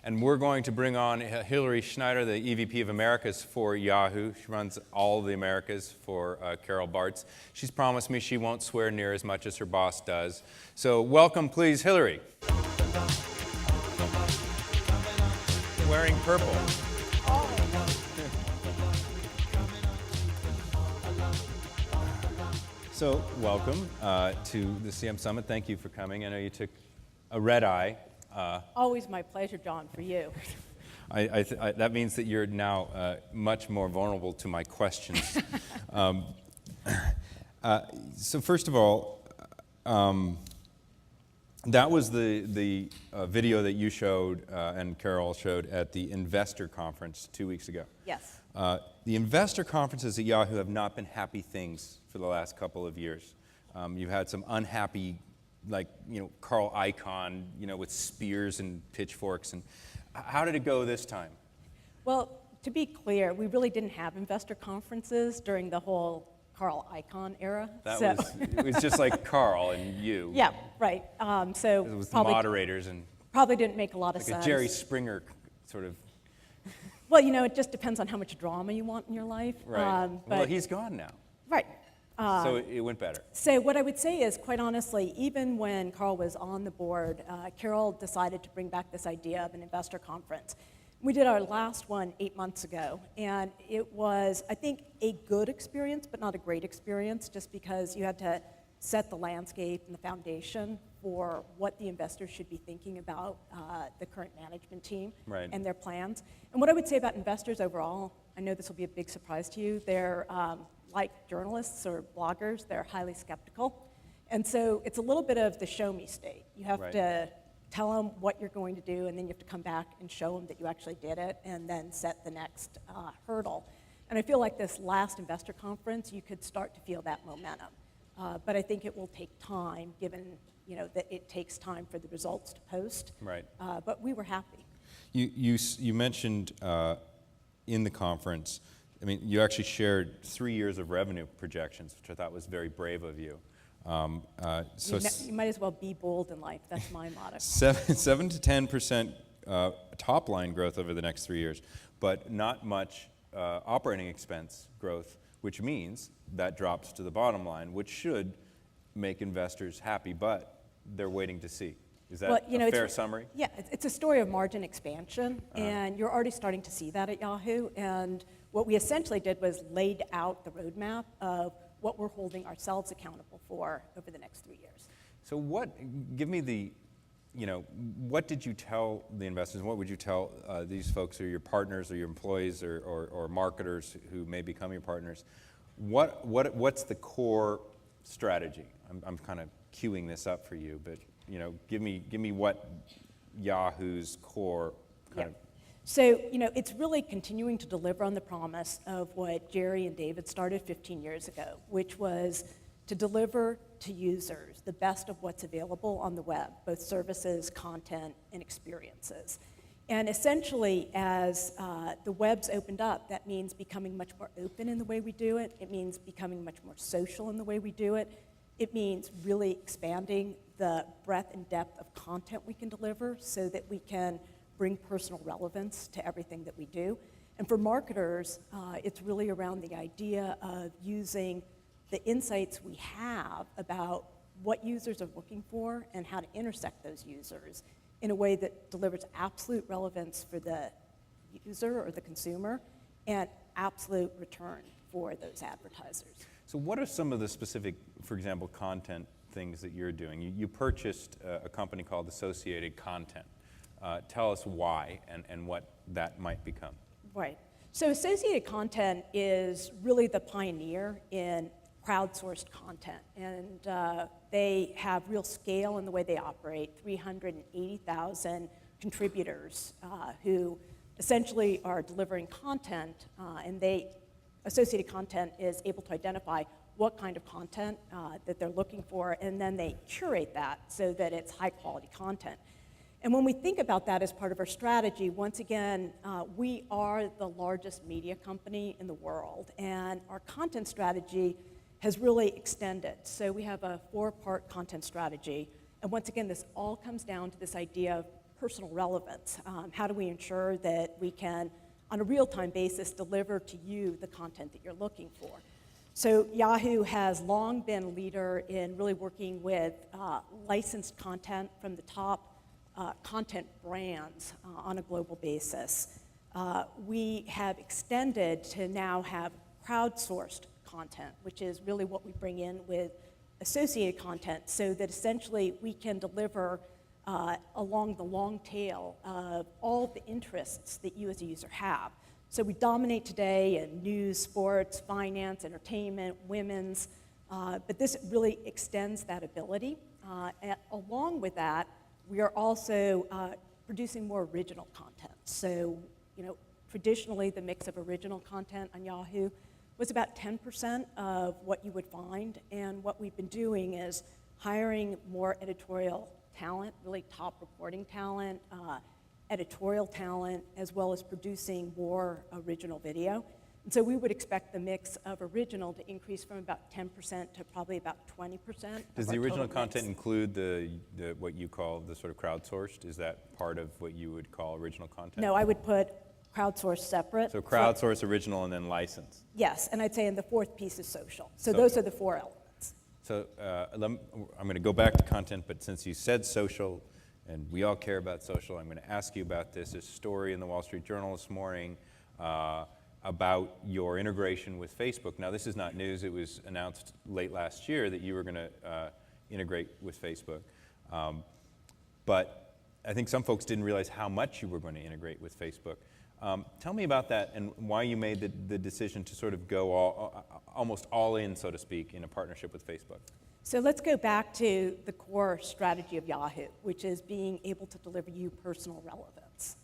And we're going to bring on Hilary Schneider, the EVP of Americas for Yahoo. She runs all the Americas for Carol Bartz. She's promised me she won't swear near as much as her boss does. So welcome, please, Hilary. Wearing purple. So welcome to the CM Summit. Thank you for coming. I know you took a red eye. Always my pleasure, John, for you. That means that you're now much more vulnerable to my questions. So first of all, that was the video that you showed and Carol showed at the investor conference 2 weeks ago. Yes. The investor conferences at Yahoo have not been happy things for the last couple of years. You've had some unhappy, like, Carl Icahn, with spears and pitchforks. And how did it go this time? Well, to be clear, we really didn't have investor conferences during the whole Carl Icahn era. It was just like Carl and you. Yeah, right. So it was the probably, moderators and probably didn't make a lot of like sense. a Jerry Springer sort of. Well, it just depends on how much drama you want in your life. Right. Well, he's gone now. Right. So it went better. So what I would say is, quite honestly, even when Carl was on the board, Carol decided to bring back this idea of an investor conference. We did our last one 8 months ago, and it was, I think, a good experience, but not a great experience, just because you had to set the landscape and the foundation for what the investors should be thinking about the current management team and their plans. And what I would say about investors overall, I know this will be a big surprise to you, they're like journalists or bloggers, they're highly skeptical. And so it's a little bit of the show me state. You have to tell them what you're going to do, and then you have to come back and show them that you actually did it, and then set the next hurdle. And I feel like this last investor conference, you could start to feel that momentum. But I think it will take time, given that it takes time for the results to post. Right. But we were happy. You mentioned in the conference, you actually shared 3 years of revenue projections, which I thought was very brave of you. You might as well be bold in life. That's my motto. 7 to 10% top line growth over the next 3 years, but not much operating expense growth, which means that drops to the bottom line, which should make investors happy, but they're waiting to see. Is that a fair summary? Yeah, it's a story of margin expansion, and you're already starting to see that at Yahoo. And what we essentially did was laid out the roadmap of what we're holding ourselves accountable for over the next 3 years. So give me the, what did you tell the investors? What would you tell these folks, or your partners, or your employees, or marketers who may become your partners? What's the core strategy? I'm kind of queuing this up for you, but give me what Yahoo's core kind of. So, it's really continuing to deliver on the promise of what Jerry and David started 15 years ago, which was to deliver to users the best of what's available on the web, both services, content, and experiences. And essentially, as the web's opened up, that means becoming much more open in the way we do it. It means becoming much more social in the way we do it. It means really expanding the breadth and depth of content we can deliver so that we can bring personal relevance to everything that we do. And for marketers, it's really around the idea of using the insights we have about what users are looking for and how to intersect those users in a way that delivers absolute relevance for the user or the consumer and absolute return for those advertisers. So what are some of the specific, for example, content things that you're doing? You purchased a company called Associated Content. Tell us why and what that might become. Right. So Associated Content is really the pioneer in crowdsourced content. And they have real scale in the way they operate, 380,000 contributors who essentially are delivering content, and Associated Content is able to identify what kind of content that they're looking for, and then they curate that so that it's high quality content. And when we think about that as part of our strategy, once again, we are the largest media company in the world, and our content strategy has really extended. So we have a 4-part content strategy, and once again, this all comes down to this idea of personal relevance. How do we ensure that we can, on a real-time basis, deliver to you the content that you're looking for? So Yahoo has long been a leader in really working with licensed content from the top content brands on a global basis. We have extended to now have crowdsourced content, which is really what we bring in with associated content, so that essentially we can deliver along the long tail of all the interests that you as a user have. So we dominate today in news, sports, finance, entertainment, women's, but this really extends that ability. Along with that, we are also producing more original content. So, traditionally the mix of original content on Yahoo was about 10% of what you would find, and what we've been doing is hiring more editorial talent, really top reporting talent, editorial talent, as well as producing more original video. And so we would expect the mix of original to increase from about 10% to probably about 20%. Does the original content include the what you call the sort of crowdsourced? Is that part of what you would call original content? No, I would put crowdsourced separate. So crowdsource, original, and then license. Yes, and I'd say in the fourth piece is social. So those are the four elements. So I'm going to go back to content, but since you said social, and we all care about social, I'm going to ask you about this. There's a story in the Wall Street Journal this morning about your integration with Facebook. Now, this is not news. It was announced late last year that you were going to integrate with Facebook. But I think some folks didn't realize how much you were going to integrate with Facebook. Tell me about that and why you made the decision to sort of go almost all in, so to speak, in a partnership with Facebook. So let's go back to the core strategy of Yahoo, which is being able to deliver you personal relevance.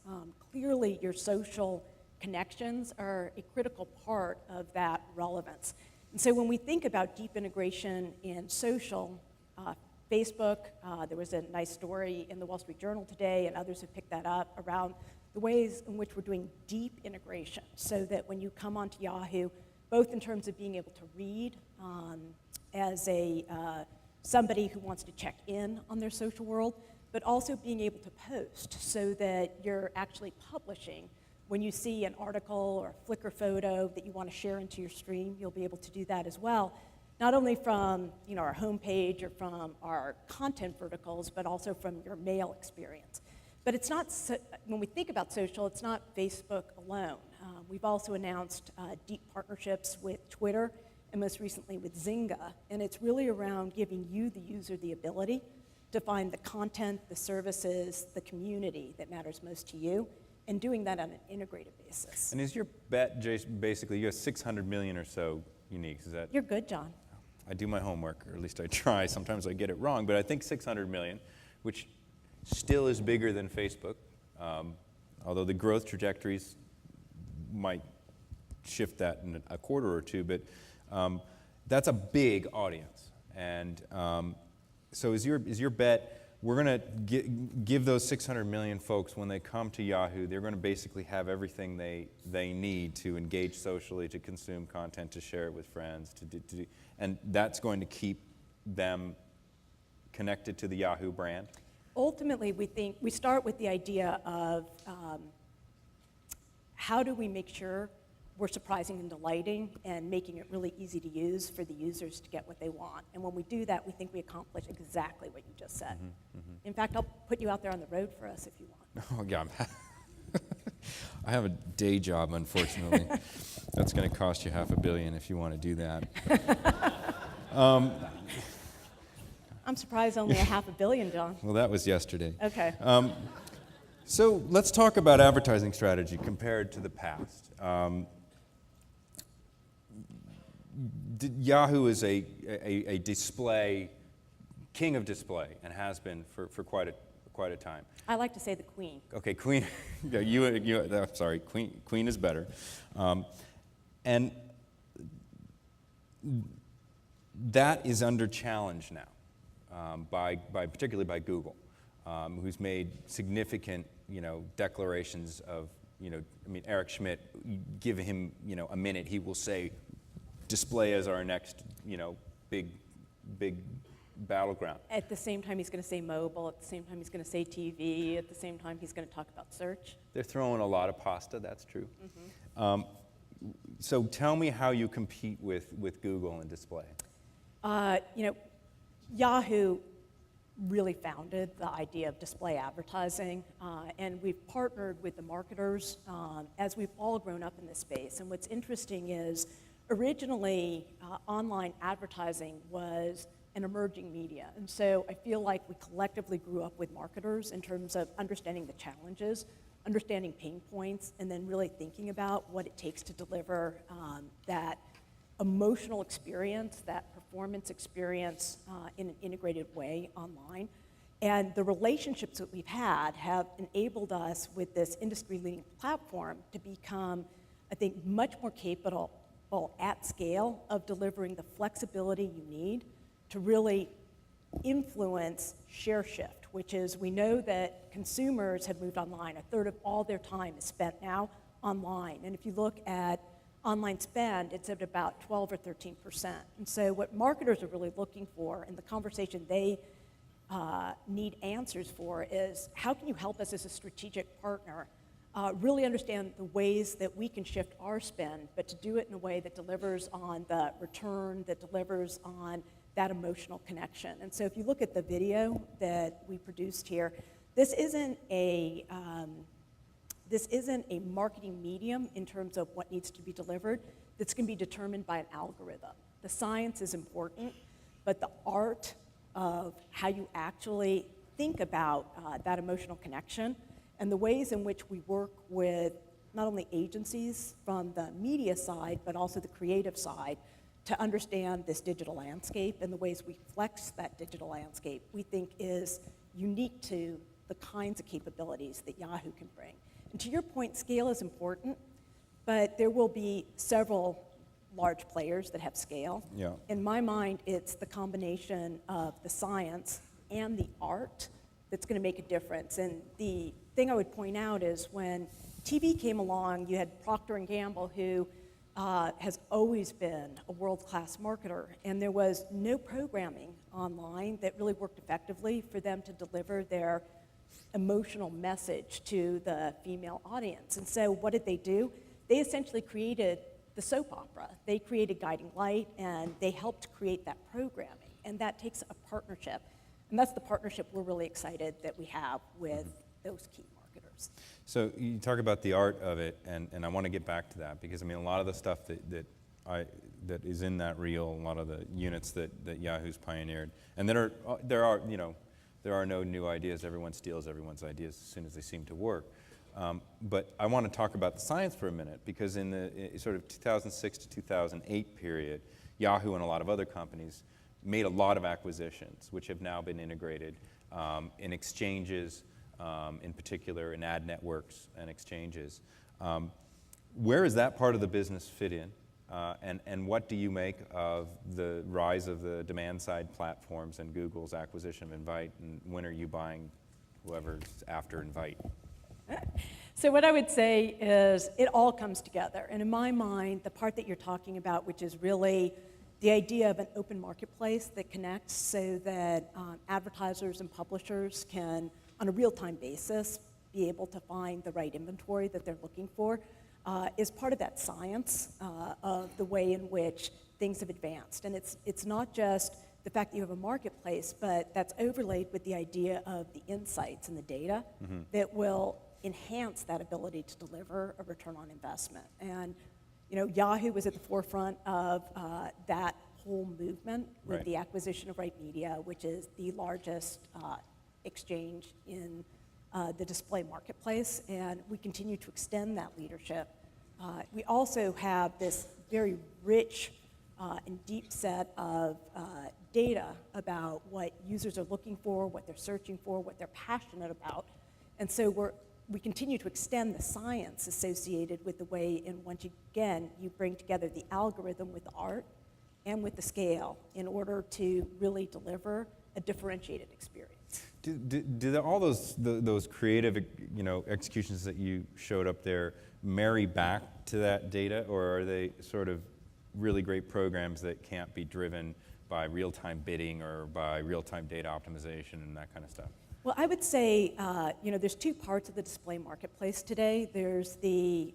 Clearly, your social connections are a critical part of that relevance. And so when we think about deep integration in social, Facebook, there was a nice story in the Wall Street Journal today, and others have picked that up, around the ways in which we're doing deep integration, so that when you come onto Yahoo, both in terms of being able to read as somebody who wants to check in on their social world, but also being able to post, so that you're actually publishing. When you see an article or a Flickr photo that you want to share into your stream, you'll be able to do that as well, not only from our homepage or from our content verticals, but also from your mail experience. But it's not, when we think about social, it's not Facebook alone. We've also announced deep partnerships with Twitter, and most recently with Zynga, and it's really around giving you, the user, the ability to find the content, the services, the community that matters most to you, and doing that on an integrated basis. And is your bet, basically, you have 600 million or so uniques, is that? You're good, John. I do my homework, or at least I try. Sometimes I get it wrong, but I think 600 million, which still is bigger than Facebook, although the growth trajectories might shift that in a quarter or two, but that's a big audience. And so is your bet, we're going to give those 600 million folks, when they come to Yahoo, they're going to basically have everything they need to engage socially, to consume content, to share it with friends, and that's going to keep them connected to the Yahoo brand? Ultimately, we start with the idea of how do we make sure we're surprising and delighting and making it really easy to use for the users to get what they want. And when we do that, we think we accomplish exactly what you just said. In fact, I'll put you out there on the road for us if you want. Oh, yeah. I have a day job, unfortunately. That's going to cost you $500 million if you want to do that. I'm surprised only $500 million, John. Well, that was yesterday. Okay. So let's talk about advertising strategy compared to the past. Yahoo is a display, king of display, and has been for quite a time. I like to say the queen. Okay, queen. Yeah, sorry, queen is better. And that is under challenge now, particularly by Google, who's made significant, declarations of, Eric Schmidt, give him, a minute, he will say, display as our next, big battleground. At the same time, he's going to say mobile. At the same time, he's going to say TV. At the same time, he's going to talk about search. They're throwing a lot of pasta, that's true. So tell me how you compete with Google and display. You know, Yahoo really founded the idea of display advertising, and we've partnered with the marketers as we've all grown up in this space. And what's interesting is originally online advertising was an emerging media, and so I feel like we collectively grew up with marketers in terms of understanding the challenges, understanding pain points, and then really thinking about what it takes to deliver that emotional experience, that performance experience in an integrated way online. And the relationships that we've had have enabled us with this industry-leading platform to become, I think, much more capable at scale of delivering the flexibility you need to really influence share shift, which is we know that consumers have moved online. A third of all their time is spent now online. And if you look at online spend, it's at about 12 or 13%. And so what marketers are really looking for and the conversation they need answers for is how can you help us as a strategic partner really understand the ways that we can shift our spend, but to do it in a way that delivers on the return, that delivers on that emotional connection. And so if you look at the video that we produced here, this isn't a marketing medium in terms of what needs to be delivered. That's going to be determined by an algorithm. The science is important, but the art of how you actually think about that emotional connection and the ways in which we work with not only agencies from the media side, but also the creative side to understand this digital landscape and the ways we flex that digital landscape, we think is unique to the kinds of capabilities that Yahoo can bring. And to your point, scale is important, but there will be several large players that have scale. Yeah. In my mind, it's the combination of the science and the art that's going to make a difference. And the thing I would point out is when TV came along, you had Procter & Gamble, who has always been a world-class marketer, and there was no programming online that really worked effectively for them to deliver their emotional message to the female audience. And so what did they do? They essentially created the soap opera. They created Guiding Light, and they helped create that programming. And that takes a partnership. And that's the partnership we're really excited that we have with those key marketers. So you talk about the art of it, and I want to get back to that because I mean a lot of the stuff that is in that reel, a lot of the units that Yahoo's pioneered, and there are no new ideas. Everyone steals everyone's ideas as soon as they seem to work. But I want to talk about the science for a minute because in the sort of 2006 to 2008 period, Yahoo and a lot of other companies made a lot of acquisitions, which have now been integrated in exchanges, in particular in ad networks and exchanges. Where does that part of the business fit in? And what do you make of the rise of the demand-side platforms and Google's acquisition of Invite? And when are you buying whoever's after Invite? So what I would say is it all comes together. And in my mind, the part that you're talking about, which is really the idea of an open marketplace that connects so that advertisers and publishers can, on a real-time basis, be able to find the right inventory that they're looking for, is part of that science of the way in which things have advanced. And it's not just the fact that you have a marketplace, but that's overlaid with the idea of the insights and the data that will enhance that ability to deliver a return on investment. And Yahoo was at the forefront of that whole movement with the acquisition of Right Media, which is the largest exchange in the display marketplace, and we continue to extend that leadership. We also have this very rich and deep set of data about what users are looking for, what they're searching for, what they're passionate about. And so we continue to extend the science associated with the way in which, again, you bring together the algorithm with the art and with the scale in order to really deliver a differentiated experience. Do all those creative executions that you showed up there marry back to that data, or are they sort of really great programs that can't be driven by real-time bidding or by real-time data optimization and that kind of stuff? Well, I would say, there's two parts of the display marketplace today. There's the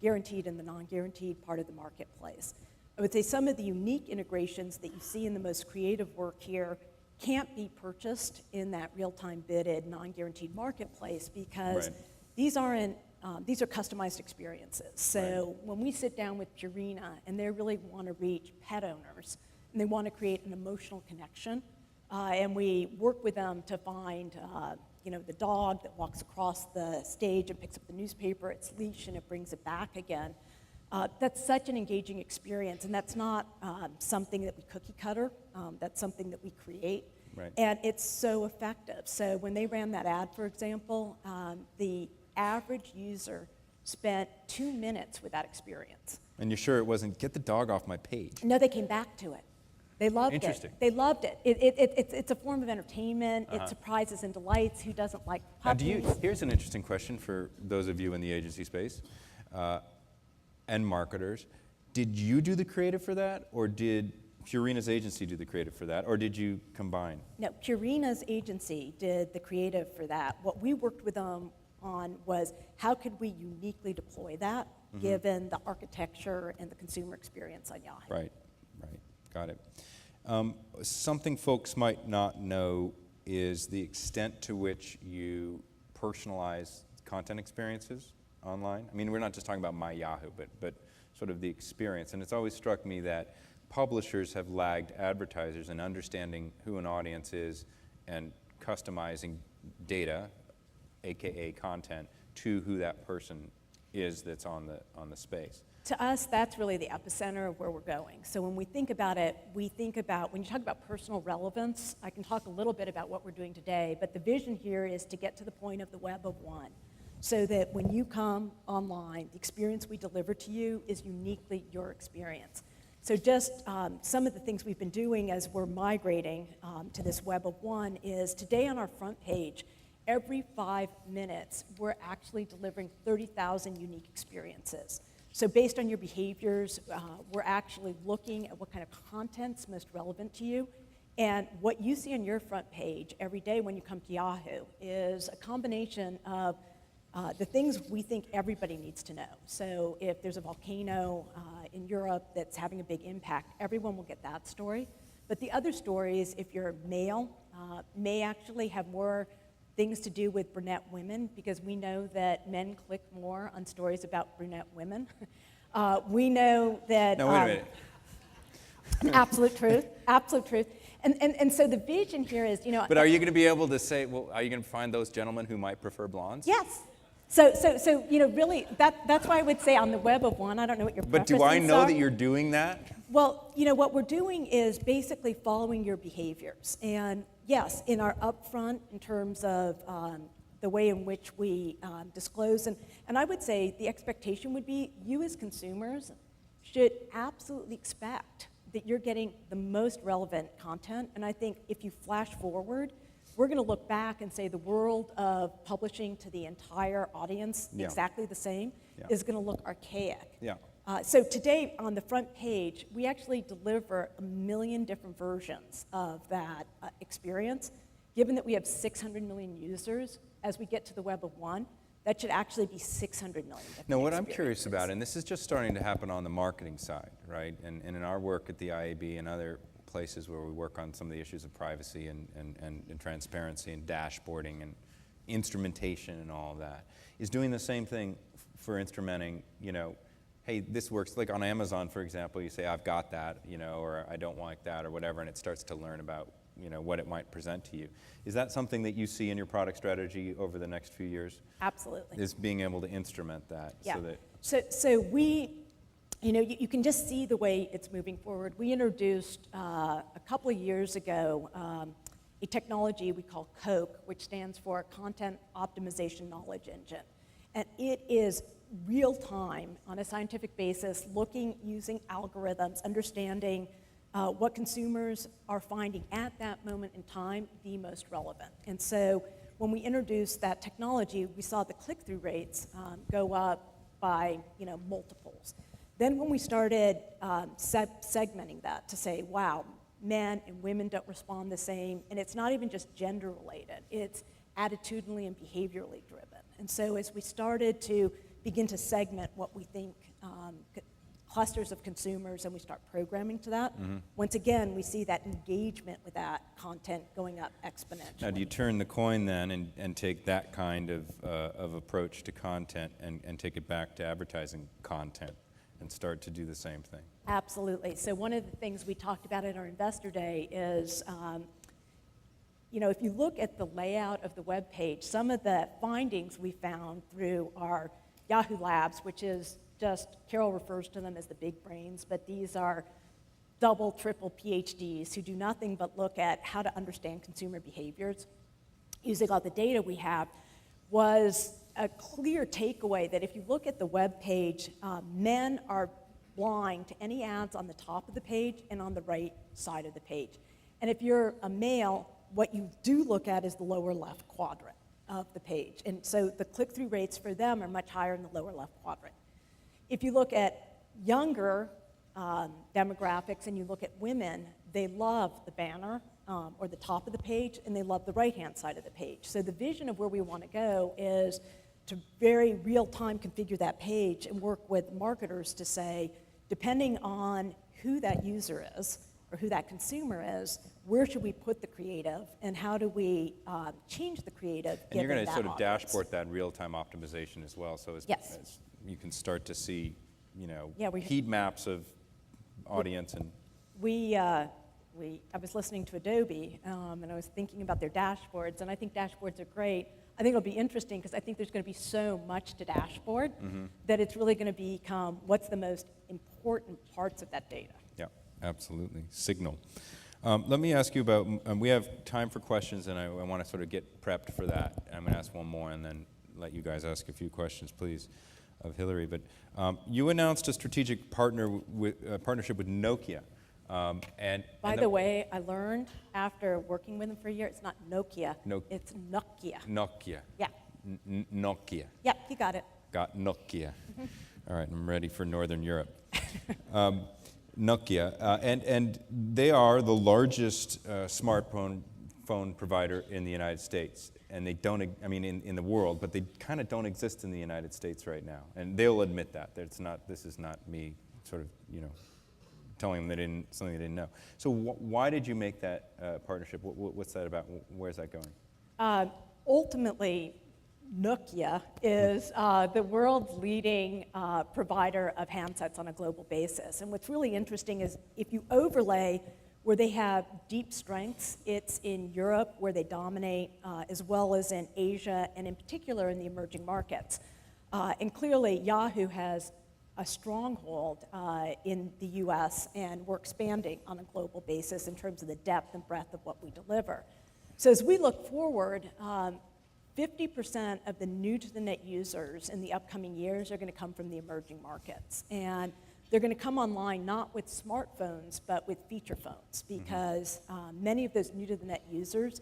guaranteed and the non-guaranteed part of the marketplace. I would say some of the unique integrations that you see in the most creative work here can't be purchased in that real-time bidded, non-guaranteed marketplace because Right. these are customized experiences. So when we sit down with Purina and they really want to reach pet owners and they want to create an emotional connection, and we work with them to find, the dog that walks across the stage and picks up the newspaper, its leash, and it brings it back again. That's such an engaging experience, and that's not something that we cookie cutter. That's something that we create. Right. And it's so effective. So when they ran that ad, for example, the average user spent 2 minutes with that experience. And you're sure it wasn't, get the dog off my page? No, they came back to it. They loved Interesting. it. They loved it. It's a form of entertainment. It surprises and delights. Who doesn't like Now, puppies? here's an interesting question for those of you in the agency space and marketers. Did you do the creative for that, or did Purina's agency do the creative for that, or did you combine? No, Purina's agency did the creative for that. What we worked with them on was how could we uniquely deploy that given the architecture and the consumer experience on Yahoo. Right, got it. Something folks might not know is the extent to which you personalize content experiences online. I mean, we're not just talking about my Yahoo, but sort of the experience. And it's always struck me that publishers have lagged advertisers in understanding who an audience is and customizing data, AKA content, to who that person is that's on the space. To us, that's really the epicenter of where we're going. So when we think about it, when you talk about personal relevance, I can talk a little bit about what we're doing today, but the vision here is to get to the point of the web of one, so that when you come online, the experience we deliver to you is uniquely your experience. So just some of the things we've been doing as we're migrating to this web of one is today on our front page, every 5 minutes, we're actually delivering 30,000 unique experiences. So based on your behaviors, we're actually looking at what kind of content's most relevant to you. And what you see on your front page every day when you come to Yahoo is a combination of the things we think everybody needs to know. So if there's a volcano in Europe that's having a big impact, everyone will get that story. But the other stories, if you're male, may actually have more things to do with brunette women, because we know that men click more on stories about brunette women. We know that... Now, wait a minute. Absolute truth, absolute truth. And so the vision here is, But are you going to be able to say, well, are you going to find those gentlemen who might prefer blondes? Yes. So really, that's why I would say on the web of one, I don't know what your preferences are. But do I know that you're doing that? Well, what we're doing is basically following your behaviors. And yes, in our upfront, in terms of the way in which we disclose, and I would say the expectation would be you as consumers should absolutely expect that you're getting the most relevant content. And I think if you flash forward, we're going to look back and say the world of publishing to the entire audience exactly the same is going to look archaic. Yeah. So today on the front page, we actually deliver 1 million different versions of that experience. Given that we have 600 million users, as we get to the web of one, that should actually be 600 million different Now, what I'm curious about, and this is just starting to happen on the marketing side, right? And in our work at the IAB and other places where we work on some of the issues of privacy and transparency and dashboarding and instrumentation and all of that, is doing the same thing for instrumenting, hey, this works. Like on Amazon, for example, you say, I've got that, or I don't like that, or whatever, and it starts to learn about, what it might present to you. Is that something that you see in your product strategy over the next few years? Absolutely. Is being able to instrument that so that... So we, you can just see the way it's moving forward. We introduced a couple of years ago a technology we call COKE, which stands for Content Optimization Knowledge Engine. And it is real time, on a scientific basis, using algorithms, understanding what consumers are finding at that moment in time the most relevant. And so when we introduced that technology, we saw the click-through rates go up by multiples. Then when we started segmenting that to say, wow, men and women don't respond the same, and it's not even just gender related, it's attitudinally and behaviorally driven. And so as we started to begin to segment what we think clusters of consumers, and we start programming to that, once again, we see that engagement with that content going up exponentially. Now, do you turn the coin then and take that kind of approach to content and take it back to advertising content and start to do the same thing? Absolutely. So one of the things we talked about at our Investor Day is, if you look at the layout of the web page, some of the findings we found through our Yahoo labs, which is just, Carol refers to them as the big brains, but these are double, triple PhDs who do nothing but look at how to understand consumer behaviors using all the data we have, was a clear takeaway that if you look at the web page, men are blind to any ads on the top of the page and on the right side of the page. And if you're a male, what you do look at is the lower left quadrant of the page. And so the click-through rates for them are much higher in the lower left quadrant. If you look at younger demographics and you look at women, they love the banner or the top of the page, and they love the right-hand side of the page. So the vision of where we want to go is to very real-time configure that page and work with marketers to say, depending on who that user is or who that consumer is, where should we put the creative, and how do we change the creative? And you're going to that sort of audience. dashboard that real-time optimization as well, so Yes. you can start to see, Yeah, heat maps of audience and. I was listening to Adobe, and I was thinking about their dashboards, and I think dashboards are great. I think it'll be interesting because I think there's going to be so much to dashboard that it's really going to become what's the most important parts of that data. Yeah, absolutely. Signal. Let me ask you about, we have time for questions, and I want to sort of get prepped for that. I'm going to ask one more and then let you guys ask a few questions, please, of Hilary. But you announced a strategic partnership with Nokia. By the way, I learned after working with them for a year, it's not Nokia, it's Nokia. Nokia. Yeah. Nokia. Yeah, you got it. Got Nokia. All right, I'm ready for Northern Europe. Nokia, and they are the largest smartphone provider in the United States. And they don't, in the world, but they kind of don't exist in the United States right now. And they'll admit that. This is not me sort of, telling them something they didn't know. So why did you make that partnership? What's that about? Where's that going? Ultimately, Nokia is the world's leading provider of handsets on a global basis. And what's really interesting is if you overlay where they have deep strengths, it's in Europe where they dominate, as well as in Asia, and in particular in the emerging markets. And clearly, Yahoo has a stronghold in the US, and we're expanding on a global basis in terms of the depth and breadth of what we deliver. So as we look forward, 50% of the new to the net users in the upcoming years are going to come from the emerging markets. And they're going to come online not with smartphones, but with feature phones, because many of those new to the net users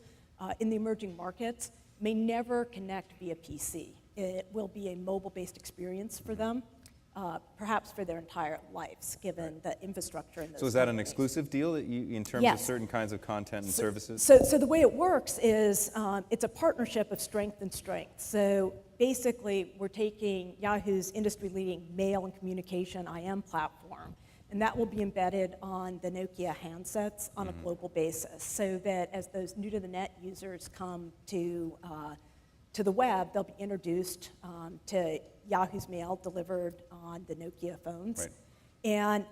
in the emerging markets may never connect via PC. It will be a mobile-based experience for them. Perhaps for their entire lives, given the infrastructure in those. So is that an companies. exclusive deal that you, in terms Yes. of certain kinds of content and services? So the way it works is it's a partnership of strength and strength. So basically, we're taking Yahoo's industry-leading mail and communication IM platform, and that will be embedded on the Nokia handsets on a global basis, so that as those new-to-the-net users come to the web, they'll be introduced to Yahoo's mail delivered on the Nokia phones. Right. And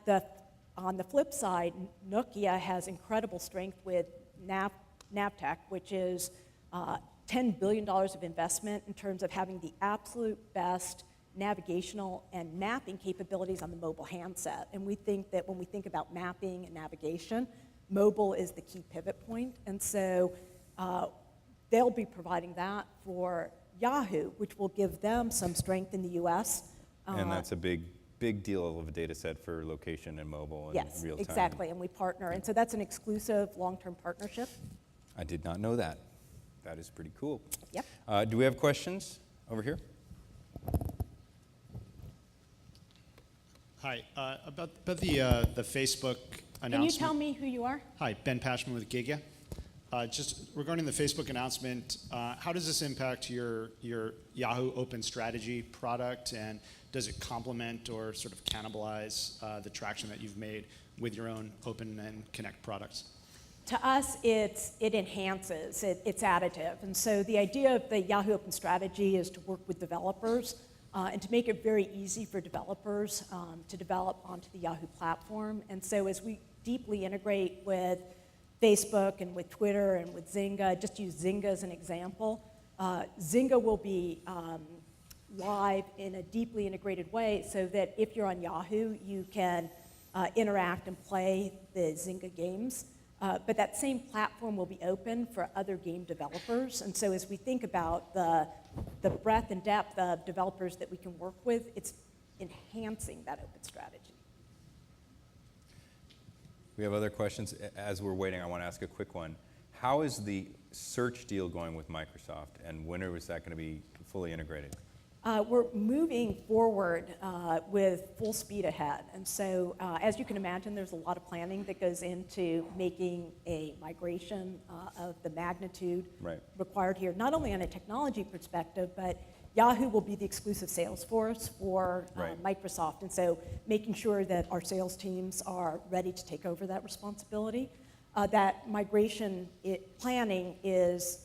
on the flip side, Nokia has incredible strength with Navtech, which is $10 billion of investment in terms of having the absolute best navigational and mapping capabilities on the mobile handset. And we think that when we think about mapping and navigation, mobile is the key pivot point. And so they'll be providing that for Yahoo, which will give them some strength in the US. And that's a big deal of a data set for location and mobile and Yes, real time. exactly, and we partner. And so that's an exclusive long-term partnership. I did not know that. That is pretty cool. Yep. Do we have questions over here? Hi, about the Facebook announcement. Can you tell me who you are? Hi, Ben Pashman with Giga. Just regarding the Facebook announcement, how does this impact your Yahoo Open Strategy product, and does it complement or sort of cannibalize the traction that you've made with your own Open and Connect products? To us, it enhances, it's additive. And so the idea of the Yahoo Open Strategy is to work with developers and to make it very easy for developers to develop onto the Yahoo platform. And so as we deeply integrate with Facebook and with Twitter and with Zynga, just use Zynga as an example, Zynga will be live in a deeply integrated way so that if you're on Yahoo, you can interact and play the Zynga games. But that same platform will be open for other game developers. And so as we think about the breadth and depth of developers that we can work with, it's enhancing that open strategy. We have other questions. As we're waiting, I want to ask a quick one. How is the search deal going with Microsoft, and when is that going to be fully integrated? We're moving forward with full speed ahead. And so, as you can imagine, there's a lot of planning that goes into making a migration of the magnitude required here, not only on a technology perspective, but Yahoo will be the exclusive sales force for Microsoft. And so making sure that our sales teams are ready to take over that responsibility. That migration planning is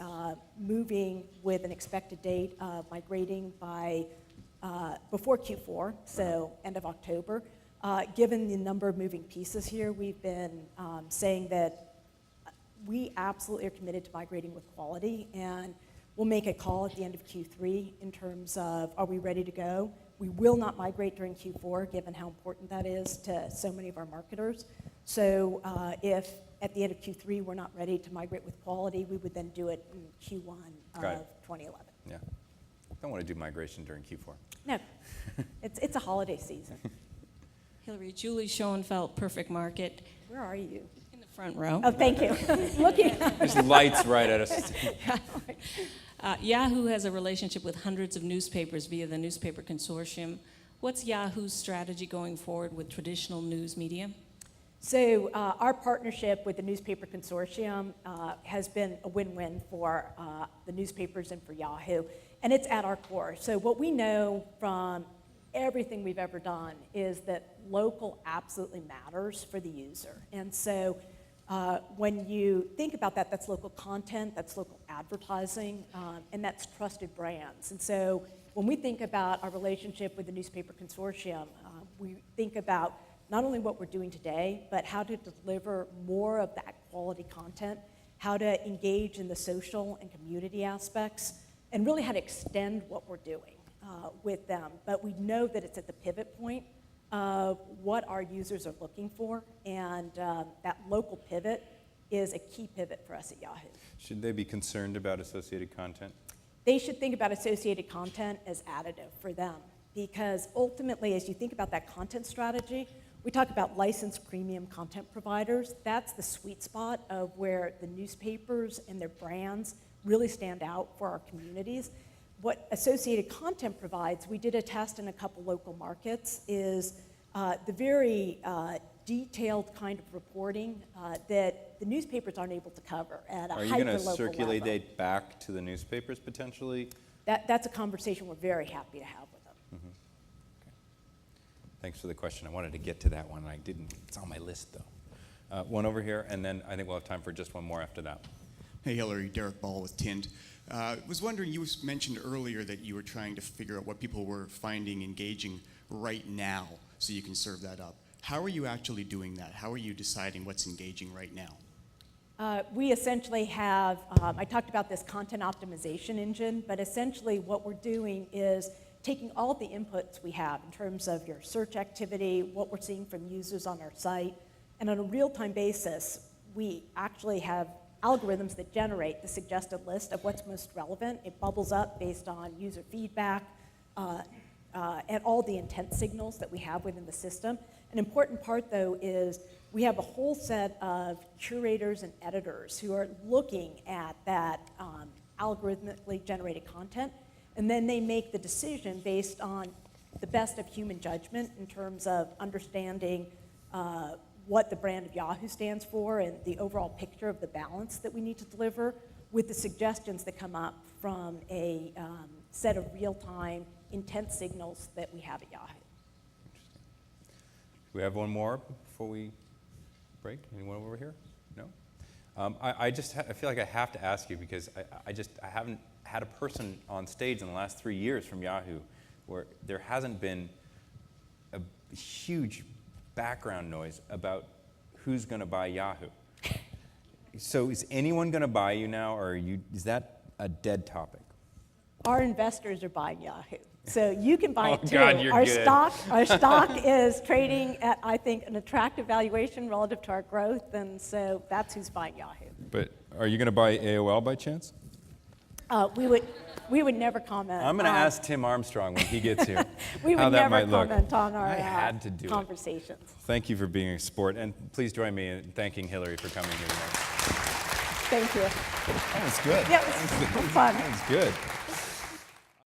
moving with an expected date of migrating by before Q4, so end of October. Given the number of moving pieces here, we've been saying that we absolutely are committed to migrating with quality, and we'll make a call at the end of Q3 in terms of, are we ready to go? We will not migrate during Q4, given how important that is to so many of our marketers. So if at the end of Q3 we're not ready to migrate with quality, we would then do it in Q1 of 2011. Yeah. Don't want to do migration during Q4. No, it's a holiday season. Hilary, Julie Schoenfeld, Perfect Market. Where are you? In the front row. Oh, thank you. Looking. There's lights right at us. Yahoo has a relationship with hundreds of newspapers via the Newspaper Consortium. What's Yahoo's strategy going forward with traditional news media? So our partnership with the Newspaper Consortium has been a win-win for the newspapers and for Yahoo, and it's at our core. So what we know from everything we've ever done is that local absolutely matters for the user. And so when you think about that, that's local content, that's local advertising, and that's trusted brands. And so when we think about our relationship with the Newspaper Consortium, we think about not only what we're doing today, but how to deliver more of that quality content, how to engage in the social and community aspects, and really how to extend what we're doing with them. But we know that it's at the pivot point of what our users are looking for, and that local pivot is a key pivot for us at Yahoo. Should they be concerned about associated content? They should think about associated content as additive for them, because ultimately, as you think about that content strategy, we talk about licensed premium content providers. That's the sweet spot of where the newspapers and their brands really stand out for our communities. What associated content provides, we did a test in a couple local markets, is the very detailed kind of reporting that the newspapers aren't able to cover at a hyper-local level. Are you going to circulate that back to the newspapers potentially? That's a conversation we're very happy to have with them. Mm-hmm. Okay. Thanks for the question. I wanted to get to that one, and I didn't. It's on my list, though. One over here, and then I think we'll have time for just one more after that. Hey, Hilary, Derek Ball with Tint. Was wondering, you mentioned earlier that you were trying to figure out what people were finding engaging right now so you can serve that up. How are you actually doing that? How are you deciding what's engaging right now? We essentially have, I talked about this content optimization engine, but essentially what we're doing is taking all of the inputs we have in terms of your search activity, what we're seeing from users on our site, and on a real-time basis, we actually have algorithms that generate the suggested list of what's most relevant. It bubbles up based on user feedback and all the intent signals that we have within the system. An important part, though, is we have a whole set of curators and editors who are looking at that algorithmically generated content, and then they make the decision based on the best of human judgment in terms of understanding what the brand of Yahoo stands for and the overall picture of the balance that we need to deliver with the suggestions that come up from a set of real-time intent signals that we have at Yahoo. Do we have one more before we break? Anyone over here? No? I feel like I have to ask you because I haven't had a person on stage in the last 3 years from Yahoo where there hasn't been a huge background noise about who's going to buy Yahoo. So is anyone going to buy you now, or is that a dead topic? Our investors are buying Yahoo, so you can buy it too. God, you're our good. stock is trading at, I think, an attractive valuation relative to our growth, and so that's who's buying Yahoo. But are you going to buy AOL by chance? We would never comment. I'm going to ask Tim Armstrong when he gets here we how would that never might look. comment on our I had to do conversations. It. Thank you for being a sport, and please join me in thanking Hilary for coming here tonight. Thank you. That was good. Yeah, it was fun. That was good.